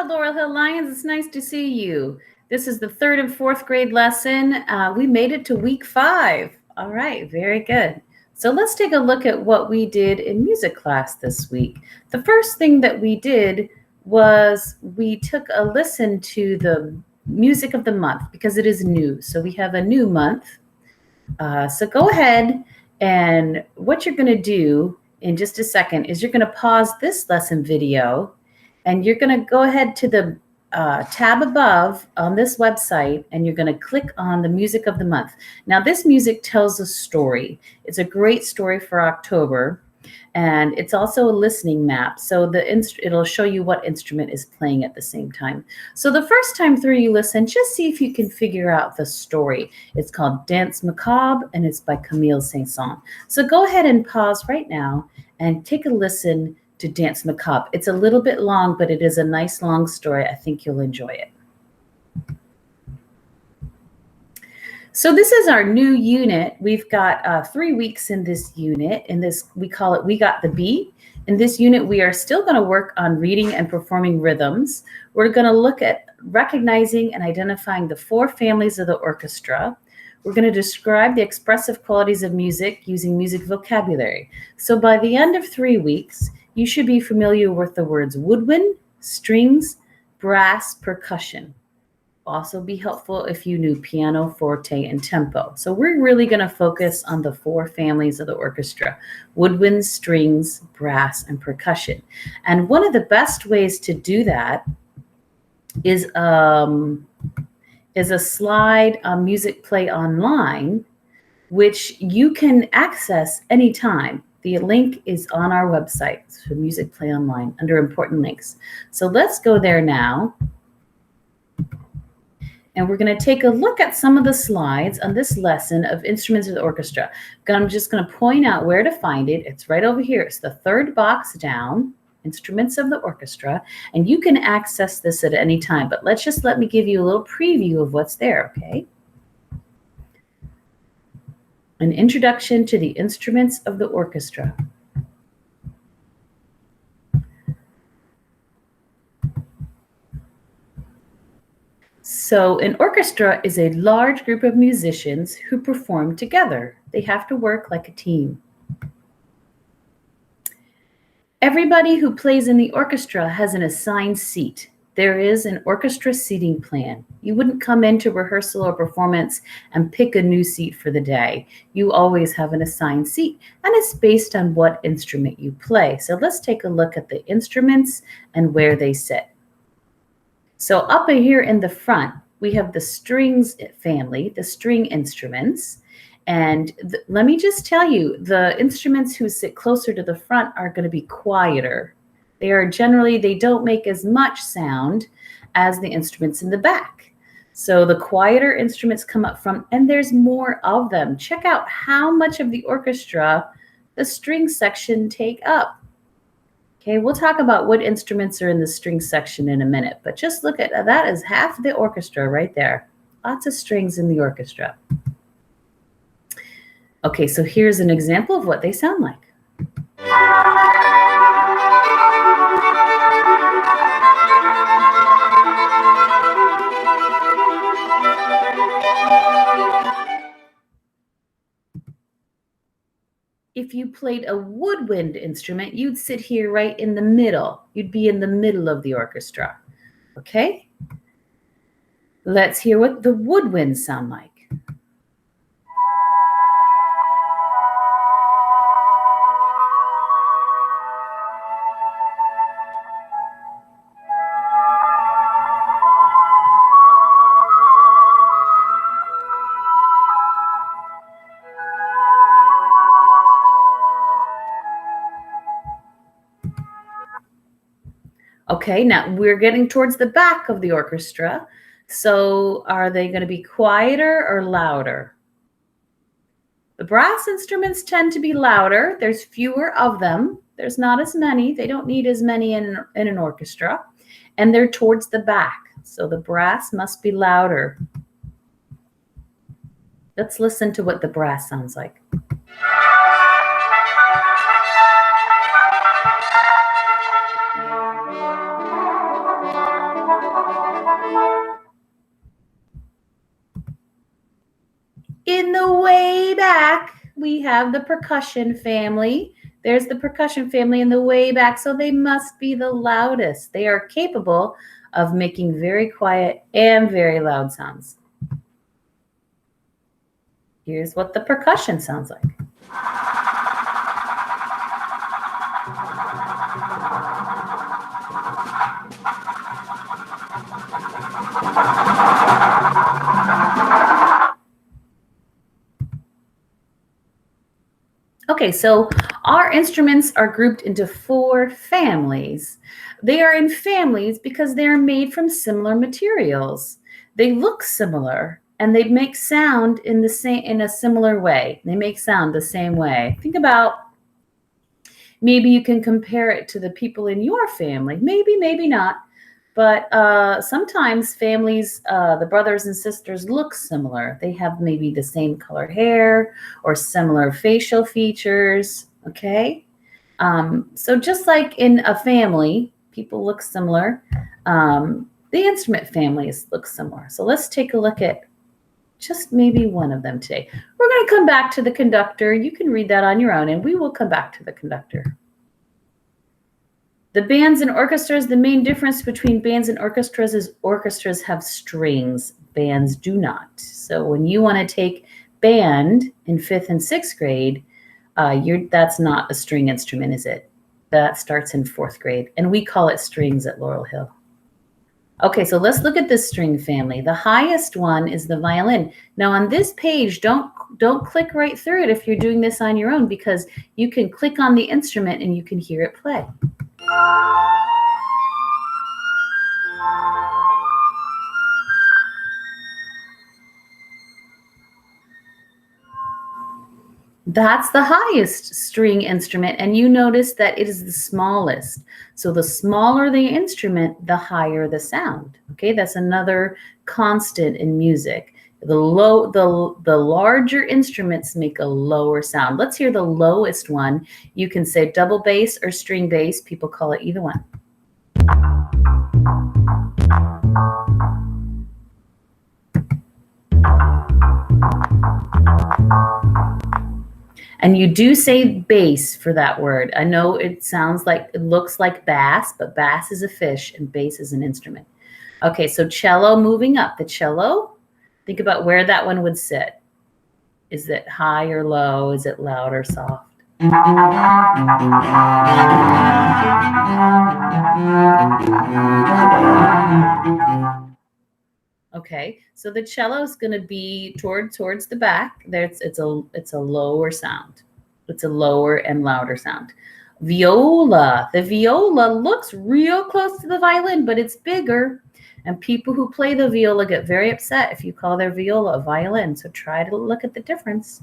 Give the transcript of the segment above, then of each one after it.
Laurel Hill Lions. It's nice to see you. This is the 3rd and 4th grade lesson. We made it to week 5. All right, very good. So let's take a look at what we did in music class this week. The first thing that we did was we took a listen to the music of the month because it is new. So we have a new month. So go ahead, and what you're going to do in just a second is you're going to pause this lesson video, and you're going to go ahead to the tab above on this website, and you're going to click on the music of the month. Now, this music tells a story. It's a great story for October, and it's also a listening map. So it'll show you what instrument is playing at the same time. So the first time through you listen, just see if you can figure out the story. It's called Danse Macabre, and it's by Camille Saint-Saëns. So go ahead and pause right now and take a listen to Danse Macabre. It's a little bit long, but it is a nice long story. I think you'll enjoy it. So this is our new unit. We've got 3 weeks in this unit. In this, we call it We Got the Beat. In this unit, we are still going to work on reading and performing rhythms. We're going to look at recognizing and identifying the 4 families of the orchestra. We're going to describe the expressive qualities of music using music vocabulary. So by the end of 3 weeks, you should be familiar with the words woodwind, strings, brass, percussion. Also be helpful if you knew piano, forte, and tempo. So we're really going to focus on the 4 families of the orchestra: woodwind, strings, brass, and percussion. And one of the best ways to do that is a slide on Music Play Online, which you can access anytime. The link is on our website for Music Play Online under important links. So let's go there now. And we're going to take a look at some of the slides on this lesson of Instruments of the Orchestra. I'm just going to point out where to find it. It's right over here. It's the 3rd box down, Instruments of the Orchestra. And you can access this at any time. But let me give you a little preview of what's there, okay? An introduction to the instruments of the orchestra. So an orchestra is a large group of musicians who perform together. They have to work like a team. Everybody who plays in the orchestra has an assigned seat. There is an orchestra seating plan. You wouldn't come into rehearsal or performance and pick a new seat for the day. You always have an assigned seat, and it's based on what instrument you play. So let's take a look at the instruments and where they sit. So up here in the front, we have the strings family, the string instruments. And let me just tell you, the instruments who sit closer to the front are going to be quieter. They don't make as much sound as the instruments in the back. So the quieter instruments come up front, and there's more of them. Check out how much of the orchestra the string section take up. Okay, we'll talk about what instruments are in the string section in a minute, but just look at that is half the orchestra right there. Lots of strings in the orchestra. Okay, so here's an example of what they sound like. If you played a woodwind instrument, you'd sit here right in the middle. You'd be in the middle of the orchestra. Okay? Let's hear what the woodwinds sound like. Okay, now we're getting towards the back of the orchestra. So are they going to be quieter or louder? The brass instruments tend to be louder. There's fewer of them. There's not as many. They don't need as many in an orchestra. And they're towards the back. So the brass must be louder. Let's listen to what the brass sounds like. we have the percussion family. There's the percussion family in the way back, so they must be the loudest. They are capable of making very quiet and very loud sounds. Here's what the percussion sounds like. Okay, so our instruments are grouped into 4 families. They are in families because they are made from similar materials. They look similar and they make sound in a similar way. They make sound the same way. Think about, maybe you can compare it to the people in your family. Maybe, maybe not. But sometimes families, the brothers and sisters look similar. They have maybe the same color hair or similar facial features, okay? So just like in a family, people look similar. The instrument families look similar. So let's take a look at just maybe one of them today. We're going to come back to the conductor. You can read that on your own, and we will come back to the conductor. The bands and orchestras, the main difference between bands and orchestras is orchestras have strings, bands do not. So when you want to take band in 5th and 6th grade, that's not a string instrument, is it? That starts in 4th grade, and we call it strings at Laurel Hill. Okay, so let's look at this string family. The highest one is the violin. Now on this page, don't click right through it if you're doing this on your own, because you can click on the instrument and you can hear it play. That's the highest string instrument, and you notice that it is the smallest. So the smaller the instrument, the higher the sound. Okay, that's another constant in music. The larger instruments make a lower sound. Let's hear the lowest one. You can say double bass or string bass. People call it either one. And you do say bass for that word. I know it looks like bass, but bass is a fish and bass is an instrument. Okay, so cello, moving up. The cello, think about where that one would sit. Is it high or low? Is it loud or soft? Okay, so the cello is going to be towards the back. It's a lower sound. It's a lower and louder sound. Viola. The viola looks real close to the violin, but it's bigger. And people who play the viola get very upset if you call their viola a violin. So try to look at the difference.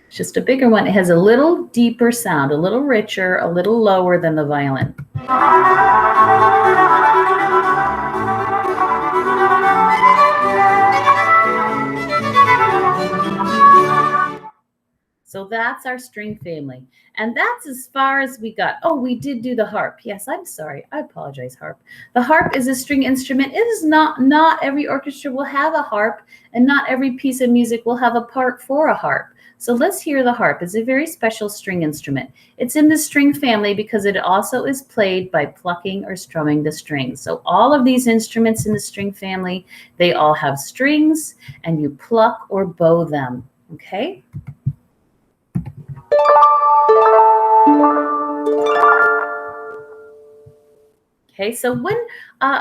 It's just a bigger one. It has a little deeper sound, a little richer, a little lower than the violin. So that's our string family. And that's as far as we got. Oh, we did do the harp. Yes, I'm sorry. I apologize, harp. The harp is a string instrument. It is not every orchestra will have a harp, and not every piece of music will have a part for a harp. So let's hear the harp. It's a very special string instrument. It's in the string family because it also is played by plucking or strumming the strings. So all of these instruments in the string family, they all have strings, and you pluck or bow them, okay? Okay, so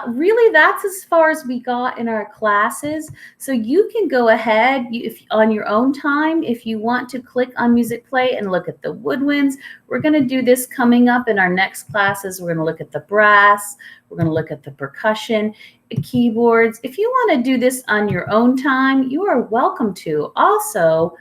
really that's as far as we got in our classes. So you can go ahead if on your own time, if you want to click on Music Play and look at the woodwinds. We're going to do this coming up in our next classes. We're going to look at the brass. We're going to look at the percussion, keyboards. If you want to do this on your own time, you are welcome to. Also,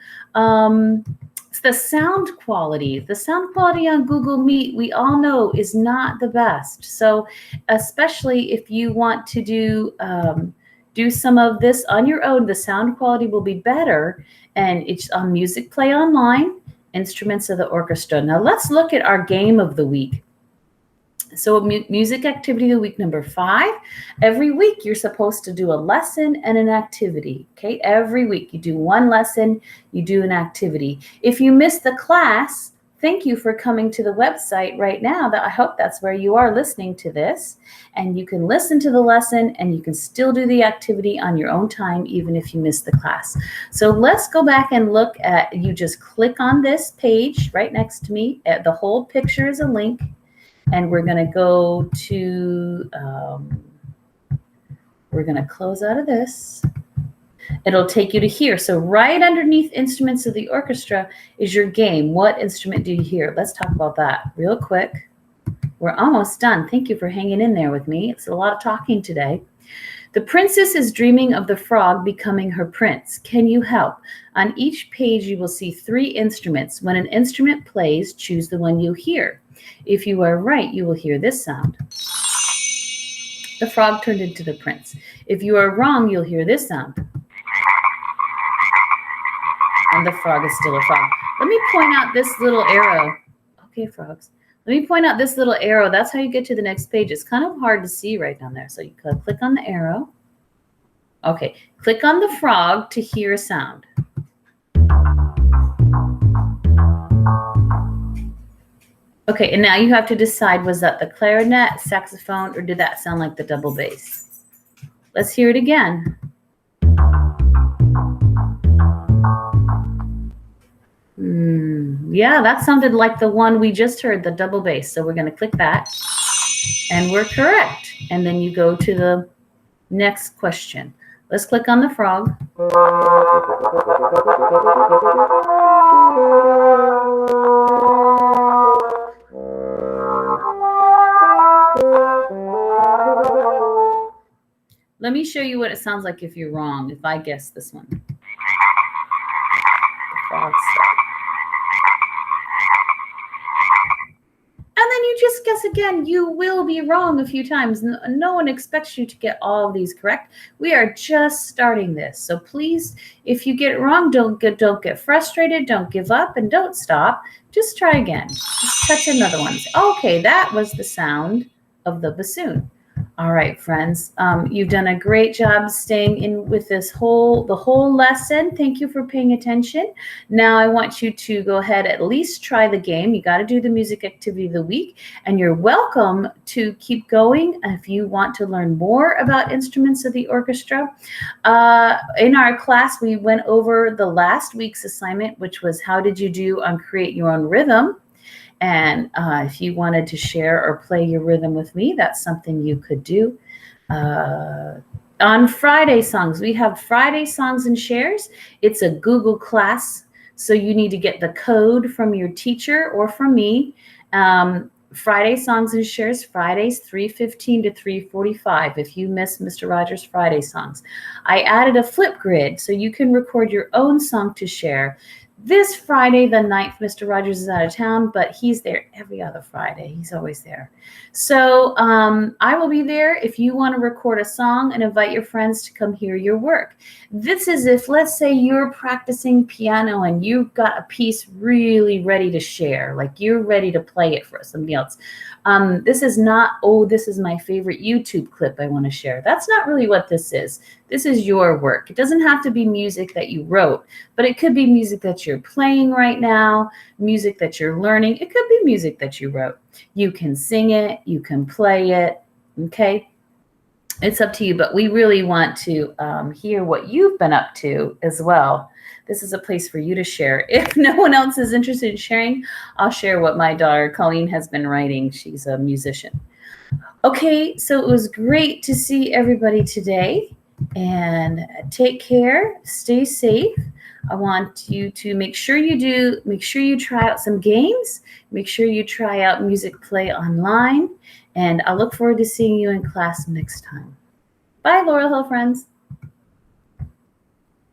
the sound quality. The sound quality on Google Meet, we all know, is not the best. So especially if you want to do some of this on your own, the sound quality will be better. And it's on Music Play Online, Instruments of the Orchestra. Now let's look at our game of the week. So music activity of week number 5. Every week you're supposed to do a lesson and an activity. Okay, every week you do one lesson, you do an activity. If you miss the class, thank you for coming to the website right now. I hope that's where you are listening to this. And you can listen to the lesson and you can still do the activity on your own time, even if you miss the class. So let's go back and look at, you just click on this page right next to me. The whole picture is a link. And we're going to go to, we're going to close out of this. It'll take you to here. So right underneath instruments of the orchestra is your game. What instrument do you hear? Let's talk about that real quick. We're almost done. Thank you for hanging in there with me. It's a lot of talking today. The princess is dreaming of the frog becoming her prince. Can you help? On each page, you will see 3 instruments. When an instrument plays, choose the one you hear. If you are right, you will hear this sound. The frog turned into the prince. If you are wrong, you'll hear this sound. And the frog is still a frog. Let me point out this little arrow. Okay, frogs. Let me point out this little arrow. That's how you get to the next page. It's kind of hard to see right down there. So you click on the arrow. Okay, click on the frog to hear a sound. Okay, and now you have to decide, was that the clarinet, saxophone, or did that sound like the double bass? Let's hear it again. Yeah, that sounded like the one we just heard, the double bass. So we're going to click that, and we're correct. And then you go to the next question. Let's click on the frog. Let me show you what it sounds like if you're wrong, if I guess this one. The frog stuff. And then you just guess again. You will be wrong a few times. No one expects you to get all of these correct. We are just starting this. So please, if you get it wrong, don't get frustrated. Don't give up and don't stop. Just try again. Just touch another one. Okay, that was the sound of the bassoon. All right, friends, you've done a great job staying in with the whole lesson. Thank you for paying attention. Now I want you to go ahead, at least try the game. You got to do the music activity of the week, and you're welcome to keep going if you want to learn more about instruments of the orchestra. In our class, we went over the last week's assignment, which was how did you do on create your own rhythm? And if you wanted to share or play your rhythm with me, that's something you could do. On Friday songs, we have Friday songs and shares. It's a Google class, so you need to get the code from your teacher or from me. Friday songs and shares, Fridays 3:15 to 3:45 if you miss Mr. Rogers' Friday songs. I added a Flipgrid so you can record your own song to share. This Friday, the 9th, Mr. Rogers is out of town, but he's there every other Friday. He's always there. So I will be there if you want to record a song and invite your friends to come hear your work. This is if, let's say, you're practicing piano and you've got a piece really ready to share, like you're ready to play it for somebody else. This is not, oh, this is my favorite YouTube clip I want to share. That's not really what this is. This is your work. It doesn't have to be music that you wrote, but it could be music that you're playing right now, music that you're learning. It could be music that you wrote. You can sing it, you can play it, okay? It's up to you, but we really want to hear what you've been up to as well. This is a place for you to share. If no one else is interested in sharing, I'll share what my daughter Colleen has been writing. She's a musician. Okay, so it was great to see everybody today, and take care, stay safe. I want you to make sure you try out some games, make sure you try out Music Play online, and I look forward to seeing you in class next time. Bye, Laurel Hill friends.